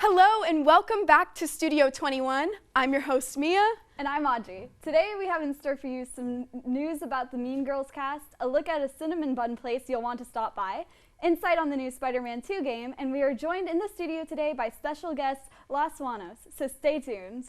Hello and welcome back to Studio 21. I'm your host Mia. And I'm Audrey. Today we have in store for you some news about the Mean Girls cast, a look at a cinnamon bun place you'll want to stop by, insight on the new Spider-Man 2 game, and we are joined in the studio today by special guest Los Juanos, so stay tuned.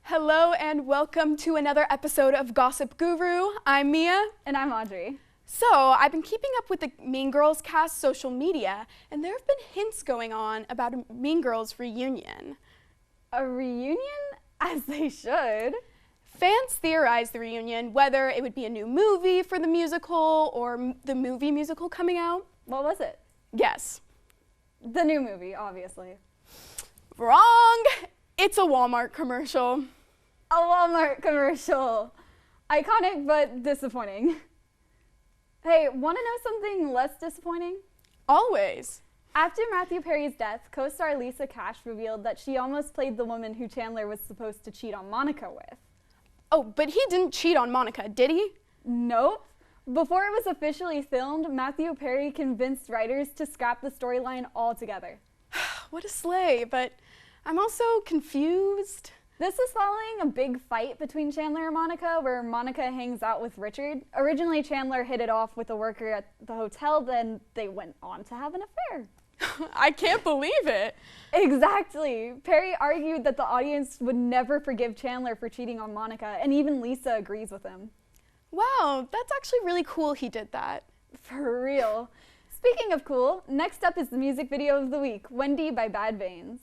Hello and welcome to another episode of Gossip Guru. I'm Mia. And I'm Audrey. So, I've been keeping up with the Mean Girls cast social media, and there have been hints going on about a Mean Girls reunion. A reunion? As they should. Fans theorized the reunion, whether it would be a new movie for the musical or the movie musical coming out. What was it? Guess. The new movie, obviously. Wrong! It's a Walmart commercial. A Walmart commercial. Iconic but disappointing. Hey, want to know something less disappointing? Always. After Matthew Perry's death, co-star Lisa Cash revealed that she almost played the woman who Chandler was supposed to cheat on Monica with. Oh, but he didn't cheat on Monica, did he? Nope. Before it was officially filmed, Matthew Perry convinced writers to scrap the storyline altogether. What a slay, but I'm also confused. This is following a big fight between Chandler and Monica, where Monica hangs out with Richard. Originally, Chandler hit it off with a worker at the hotel, then they went on to have an affair. I can't believe it. Exactly. Perry argued that the audience would never forgive Chandler for cheating on Monica, and even Lisa agrees with him. Wow, that's actually really cool he did that. For real. Speaking of cool, next up is the music video of the week, Wendy by Bad Veins.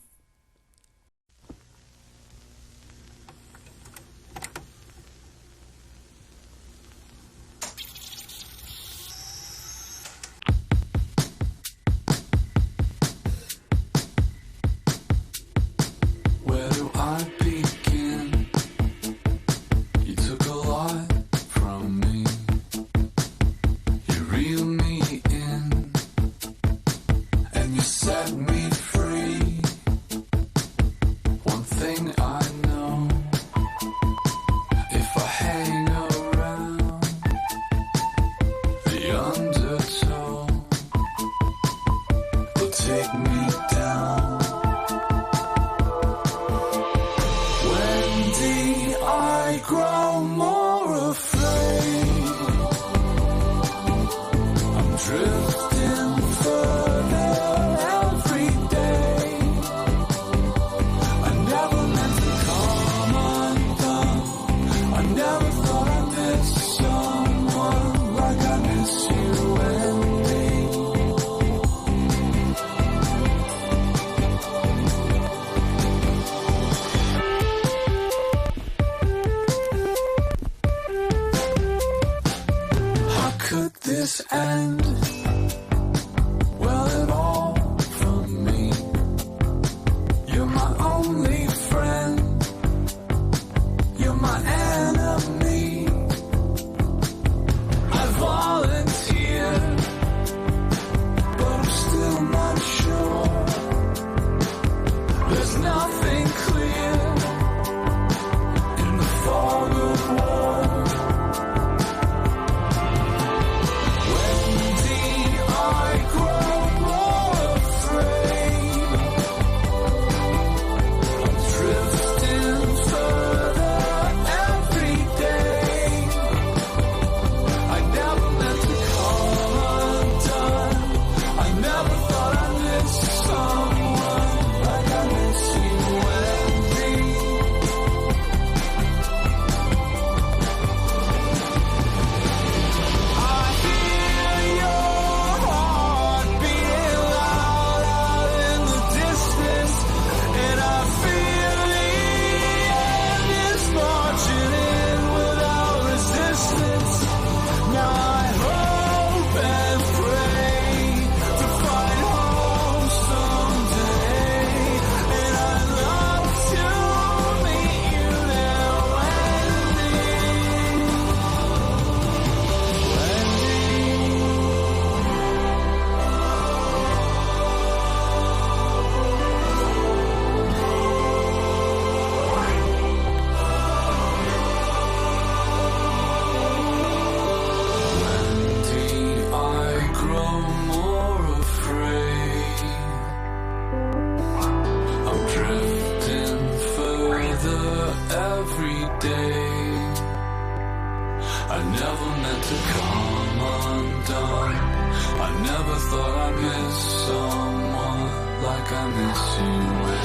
Never thought I'd miss someone like I miss you, Wendy.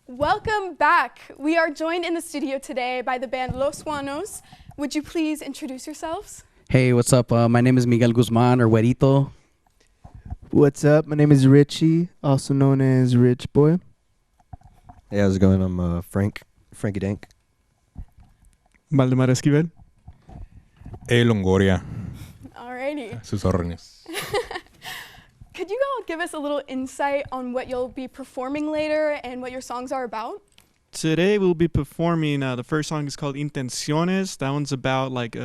Welcome back. We are joined in the studio today by the band Los Juanos. Would you please introduce yourselves? Hey, what's up? My name is Miguel Guzman, or Güerito. What's up? My name is Richie, also known as Rich Boy. Hey, how's it going? I'm Frankie Dank. Valdemar Esquivel. Longoria. Alrighty. Sus órdenes. Could you all give us a little insight on what you'll be performing later and what your songs are about? Today we'll be performing, the first song is called Intenciones. That one's about like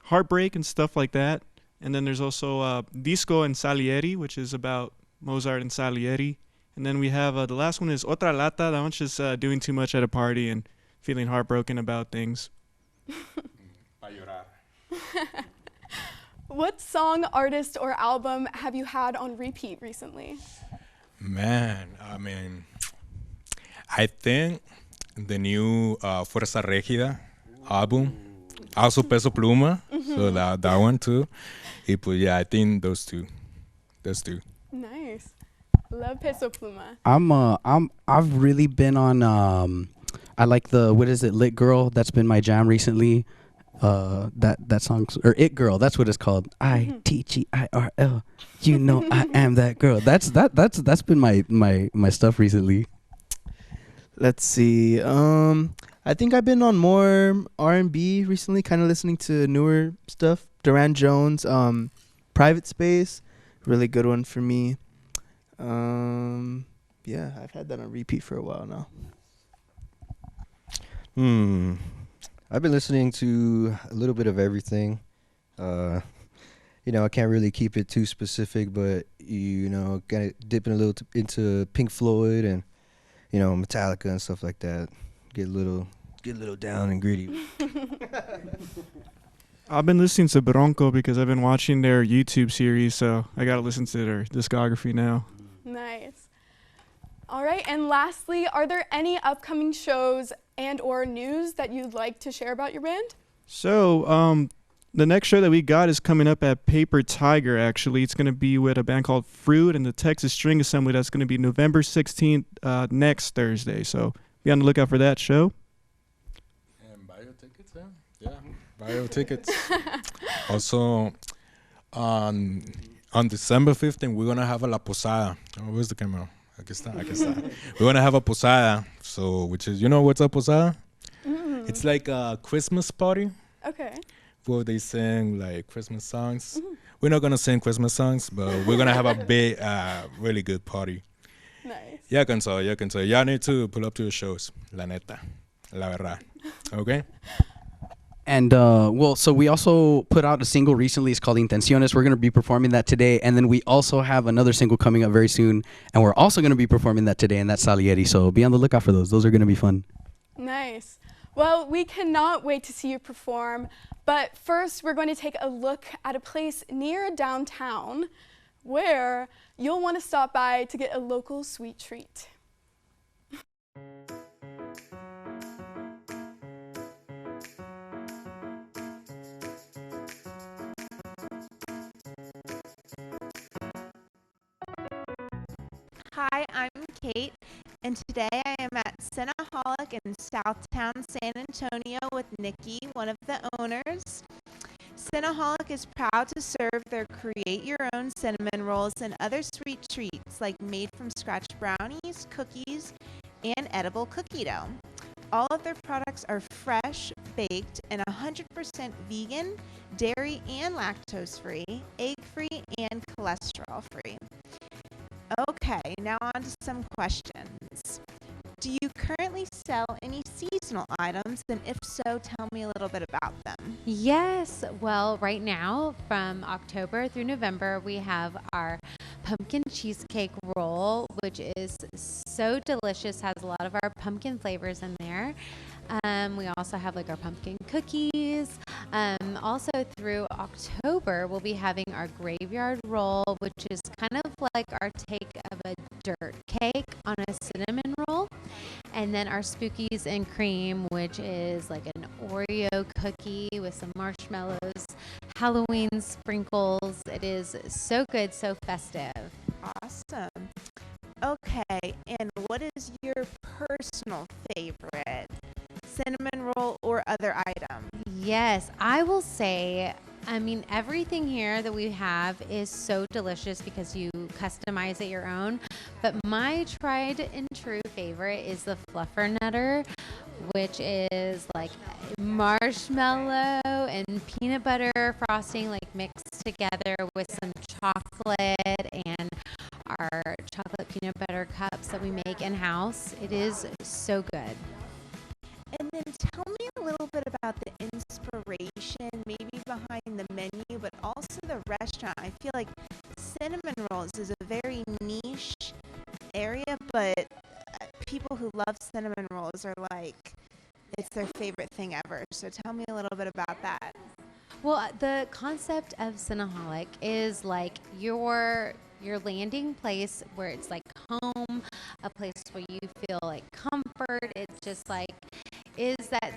heartbreak and stuff like that. And then there's also Disco and Salieri, which is about Mozart and Salieri. And then we have the last one is Otra Lata. That one's just doing too much at a party and feeling heartbroken about things. Pa llorar. What song, artist, or album have you had on repeat recently? Man, I mean, I think the new Fuerza Régida album, also Peso Pluma, so that one too. Yeah, I think those two. Nice. Love Peso Pluma. I've really been on I like the Lit Girl. That's been my jam recently. That song, or It Girl, that's what it's called. ITGIRL. You know I am that girl. That's been my stuff recently. Let's see. I think I've been on more R&B recently, kind of listening to newer stuff. Duran Jones, Private Space, really good one for me. Yeah, I've had that on repeat for a while now. I've been listening to a little bit of everything. I can't really keep it too specific, but kind of dipping a little into Pink Floyd and Metallica and stuff like that. Get a little down and gritty. I've been listening to Bronco because I've been watching their YouTube series, so I gotta listen to their discography now. Nice. All right, and lastly, are there any upcoming shows and or news that you'd like to share about your band? So, the next show that we got is coming up at Paper Tiger, actually. It's going to be with a band called Fruit and the Texas String Assembly. That's going to be November 16th, next Thursday. So be on the lookout for that show. And buy your tickets, yeah. Buy your tickets. Also, on December 15th, we're going to have a La Posada. Oh, where's the camera? Aquí está. We're going to have a posada, so which is, what's a posada? Mm-hmm. It's like a Christmas party. Okay. Where they sing like Christmas songs. Mm-hmm. We're not going to sing Christmas songs, but we're going to have a big, really good party. Nice. Ya cansado. Y'all need to pull up to the shows. La neta. La verdad. Okay? And so we also put out a single recently. It's called Intenciones. We're going to be performing that today. And then we also have another single coming up very soon. And we're also going to be performing that today, and that's Salieri. So be on the lookout for those. Those are going to be fun. Nice. Well, we cannot wait to see you perform. But first, we're going to take a look at a place near downtown where you'll want to stop by to get a local sweet treat. Hi, I'm Kate, and today I am at Cinnaholic in Southtown San Antonio with Nikki, one of the owners. Cinnaholic is proud to serve their create-your-own cinnamon rolls and other sweet treats like made-from-scratch brownies, cookies, and edible cookie dough. All of their products are fresh, baked, and 100% vegan, dairy and lactose-free, egg-free, and cholesterol-free. Okay, now on to some questions. Do you currently sell any seasonal items? And if so, tell me a little bit about them. Yes. Well, right now, from October through November, we have our pumpkin cheesecake roll, which is so delicious, has a lot of our pumpkin flavors in there. We also have like our pumpkin cookies. Also through October, we'll be having our graveyard roll, which is kind of like our take of a dirt cake on a cinnamon roll. And then our Spookies and Cream, which is like an Oreo cookie with some marshmallows, Halloween sprinkles. It is so good, so festive. Awesome. Okay, and what is your personal favorite cinnamon roll or other item? Yes, I will say, I mean, everything here that we have is so delicious because you customize it your own. But my tried and true favorite is the Fluffernutter, which is like marshmallow and peanut butter frosting like mixed together with some chocolate and our chocolate peanut butter cups that we make in-house. It is so good. And then tell me a little bit about the inspiration, maybe behind the menu, but also the restaurant. I feel like cinnamon rolls is a very niche area, but people who love cinnamon rolls are like, it's their favorite thing ever. So tell me a little bit about that. Well, the concept of Cinnaholic is like your landing place where it's like home, a place where you feel like comfort. It's just like, is that,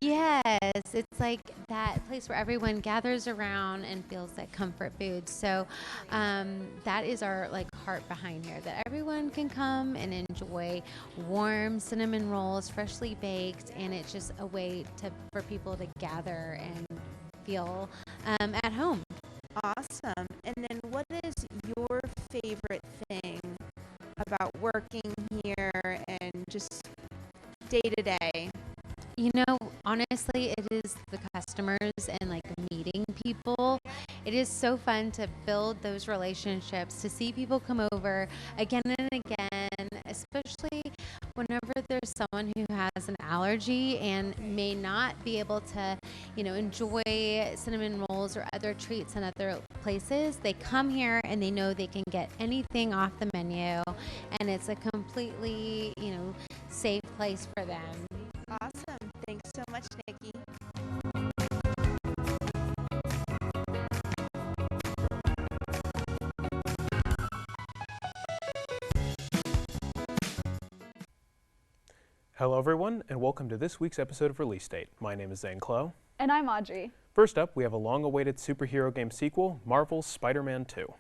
yes, it's like that place where everyone gathers around and feels that comfort food. So that is our like heart behind here, that everyone can come and enjoy warm cinnamon rolls, freshly baked, and it's just a way for people to gather and feel at home. Awesome. And then what is your favorite thing about working here and just day to day? You know, honestly, it is the customers and like meeting people. It is so fun to build those relationships, to see people come over again and again, especially whenever there's someone who has an allergy and may not be able to, you know, enjoy cinnamon rolls or other treats in other places. They come here and they know they can get anything off the menu, and it's a completely, you know, safe place for them. Awesome. Thanks so much, Nikki. Hello everyone, and welcome to this week's episode of Release Date. My name is Zane Clow. And I'm Audrey. First up, we have a long-awaited superhero game sequel, Marvel's Spider-Man 2.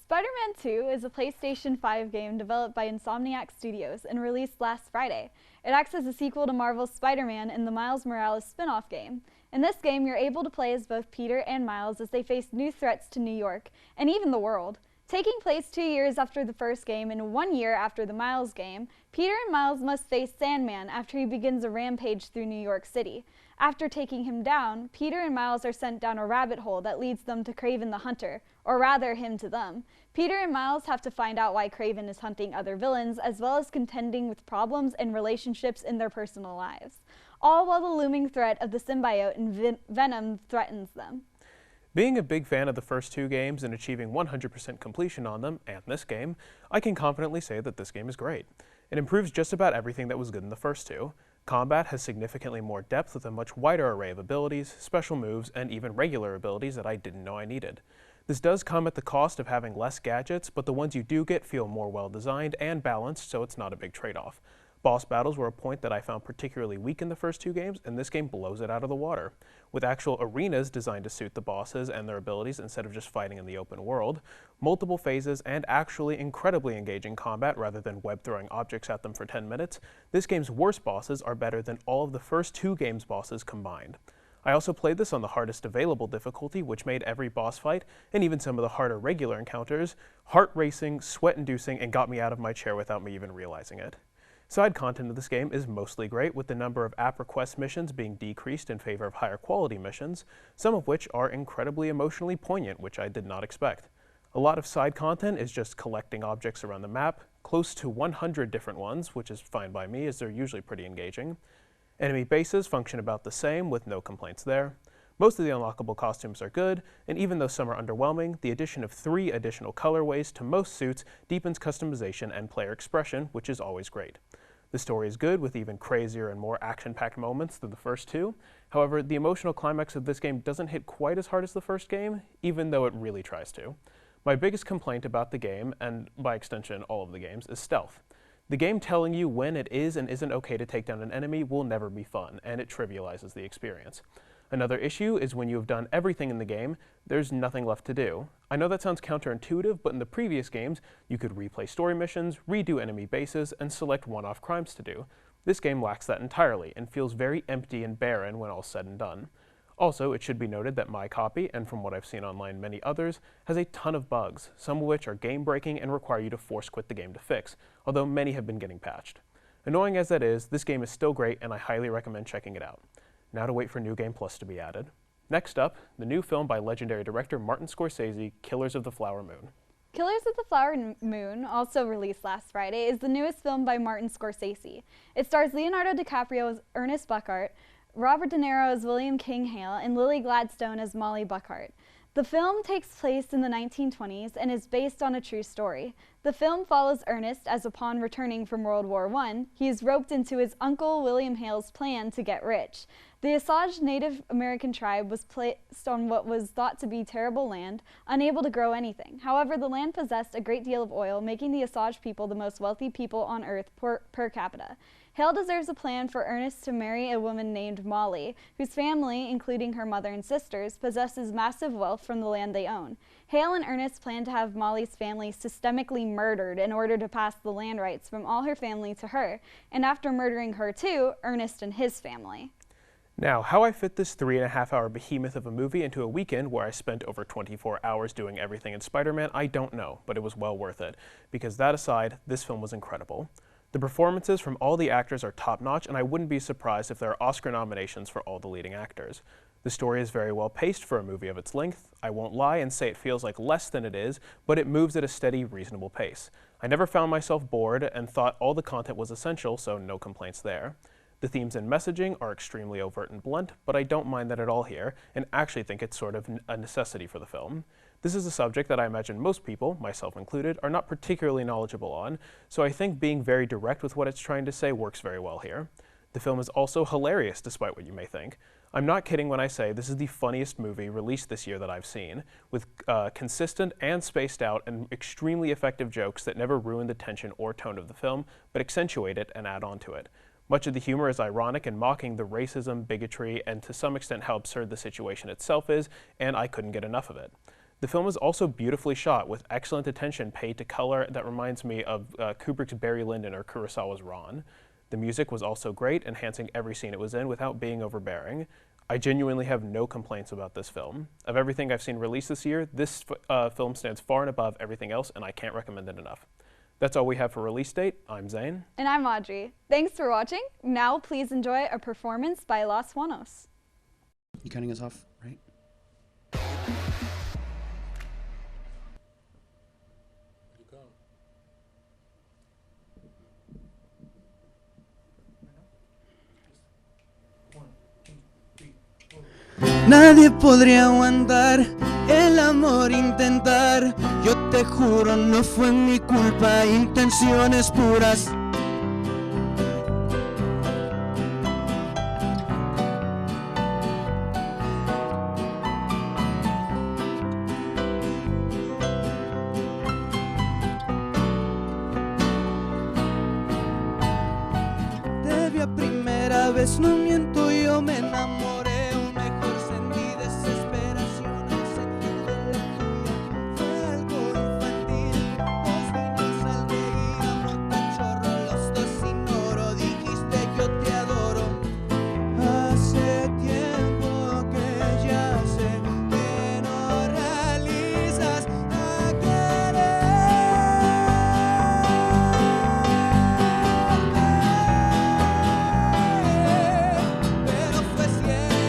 Spider-Man 2 is a PlayStation 5 game developed by Insomniac Studios and released last Friday. It acts as a sequel to Marvel's Spider-Man and the Miles Morales spin-off game. In this game, you're able to play as both Peter and Miles as they face new threats to New York, and even the world. Taking place 2 years after the first game and 1 year after the Miles game, Peter and Miles must face Sandman after he begins a rampage through New York City. After taking him down, Peter and Miles are sent down a rabbit hole that leads them to Kraven the Hunter, or rather him to them. Peter and Miles have to find out why Kraven is hunting other villains, as well as contending with problems and relationships in their personal lives, all while the looming threat of the symbiote and Venom threatens them. Being a big fan of the first two games and achieving 100% completion on them, and this game, I can confidently say that this game is great. It improves just about everything that was good in the first two. Combat has significantly more depth with a much wider array of abilities, special moves, and even regular abilities that I didn't know I needed. This does come at the cost of having less gadgets, but the ones you do get feel more well designed and balanced, so it's not a big trade-off. Boss battles were a point that I found particularly weak in the first two games, and this game blows it out of the water. With actual arenas designed to suit the bosses and their abilities instead of just fighting in the open world, multiple phases, and actually incredibly engaging combat rather than web-throwing objects at them for 10 minutes, this game's worst bosses are better than all of the first two games' bosses combined. I also played this on the hardest available difficulty, which made every boss fight, and even some of the harder regular encounters, heart-racing, sweat-inducing, and got me out of my chair without me even realizing it. Side content of this game is mostly great, with the number of app request missions being decreased in favor of higher quality missions, some of which are incredibly emotionally poignant, which I did not expect. A lot of side content is just collecting objects around the map, close to 100 different ones, which is fine by me as they're usually pretty engaging. Enemy bases function about the same, with no complaints there. Most of the unlockable costumes are good, and even though some are underwhelming, the addition of 3 additional colorways to most suits deepens customization and player expression, which is always great. The story is good, with even crazier and more action-packed moments than the first 2. However, the emotional climax of this game doesn't hit quite as hard as the first game, even though it really tries to. My biggest complaint about the game, and by extension all of the games, is stealth. The game telling you when it is and isn't okay to take down an enemy will never be fun, and it trivializes the experience. Another issue is when you have done everything in the game, there's nothing left to do. I know that sounds counterintuitive, but in the previous games, you could replay story missions, redo enemy bases, and select one-off crimes to do. This game lacks that entirely, and feels very empty and barren when all's said and done. Also, it should be noted that my copy, and from what I've seen online many others, has a ton of bugs, some of which are game-breaking and require you to force quit the game to fix, although many have been getting patched. Annoying as that is, this game is still great and I highly recommend checking it out. Now to wait for New Game Plus to be added. Next up, the new film by legendary director Martin Scorsese, Killers of the Flower Moon. Killers of the Flower Moon, also released last Friday, is the newest film by Martin Scorsese. It stars Leonardo DiCaprio as Ernest Buckhart, Robert De Niro as William King Hale, and Lily Gladstone as Molly Buckhart. The film takes place in the 1920s and is based on a true story. The film follows Ernest as upon returning from World War I, he is roped into his uncle William Hale's plan to get rich. The Osage Native American tribe was placed on what was thought to be terrible land, unable to grow anything. However, the land possessed a great deal of oil, making the Osage people the most wealthy people on earth per capita. Hale deserves a plan for Ernest to marry a woman named Molly, whose family, including her mother and sisters, possesses massive wealth from the land they own. Hale and Ernest plan to have Molly's family systemically murdered in order to pass the land rights from all her family to her, and after murdering her too, Ernest and his family. Now, how I fit this 3.5-hour behemoth of a movie into a weekend where I spent over 24 hours doing everything in Spider-Man, I don't know, but it was well worth it. Because that aside, this film was incredible. The performances from all the actors are top-notch, and I wouldn't be surprised if there are Oscar nominations for all the leading actors. The story is very well paced for a movie of its length. I won't lie and say it feels like less than it is, but it moves at a steady, reasonable pace. I never found myself bored and thought all the content was essential, so no complaints there. The themes and messaging are extremely overt and blunt, but I don't mind that at all here, and actually think it's sort of a necessity for the film. This is a subject that I imagine most people, myself included, are not particularly knowledgeable on, so I think being very direct with what it's trying to say works very well here. The film is also hilarious, despite what you may think. I'm not kidding when I say this is the funniest movie released this year that I've seen, with consistent and spaced out and extremely effective jokes that never ruin the tension or tone of the film, but accentuate it and add on to it. Much of the humor is ironic and mocking the racism, bigotry, and to some extent how absurd the situation itself is, and I couldn't get enough of it. The film is also beautifully shot, with excellent attention paid to color that reminds me of Kubrick's Barry Lyndon or Kurosawa's Ron. The music was also great, enhancing every scene it was in without being overbearing. I genuinely have no complaints about this film. Of everything I've seen released this year, this film stands far and above everything else, and I can't recommend it enough. That's all we have for release date. I'm Zane. And I'm Audrey. Thanks for watching. Now please enjoy a performance by Los Juanos. You cutting us off, right? Nadie podría aguantar el amor intentar. Yo te juro no fue mi culpa, intenciones puras. Te vi a primera vez, no miento, yo me enamoré. Pero fue cielo.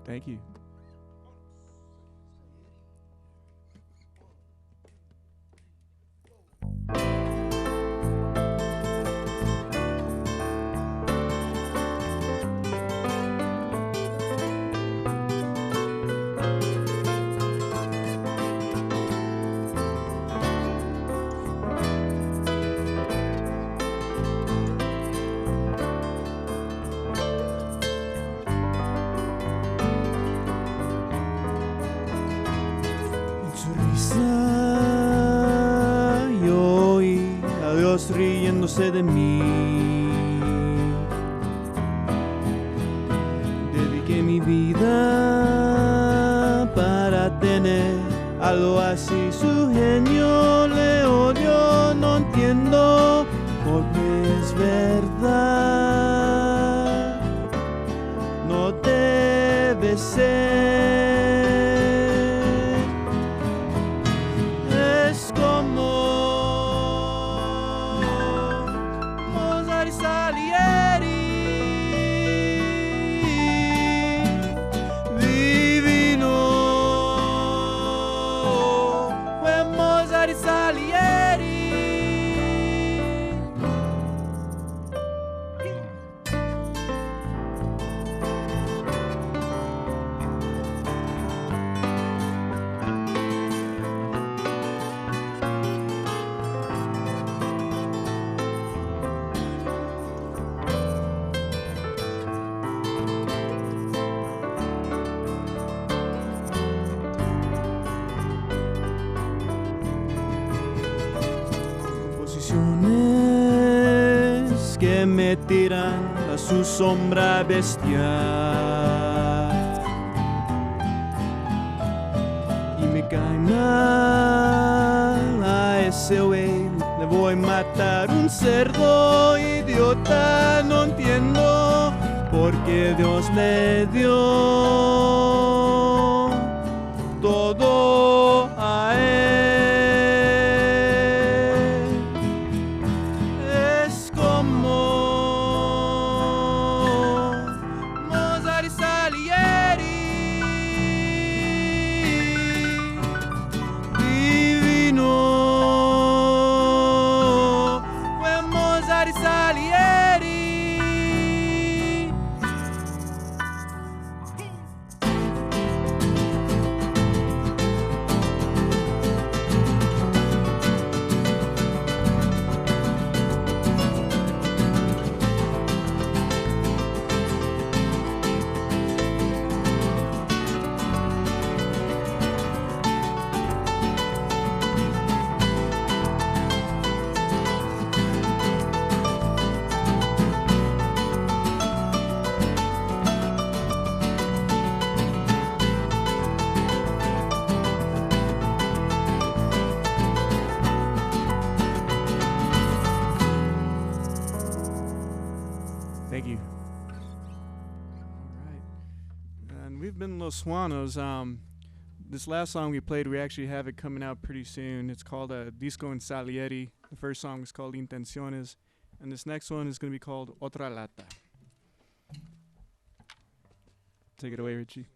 Thank you. Yo oí a Dios riéndose de mí. Dediqué mi vida para tener algo así. Su genio le odio, no entiendo porque es verdad. No debe ser. Es como Mozart y Salieri, divino fue Mozart y Salieri. Composiciones que me tiran a su sombra bestial y me cae mal a ese güey. Le voy a matar un cerdo, idiota, no entiendo por qué Dios le dio todo a él. Es como Mozart y Salieri, divino fue Mozart y Salieri. Thank you. All right. And we've been Los Juanos. This last song we played, we actually have it coming out pretty soon. It's called Disco en Salieri. The first song is called Intenciones. And this next one is going to be called Otra Lata. Take it away, Richie.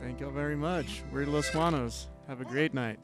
Thank y'all very much. We're Los Juanos. Have a great night.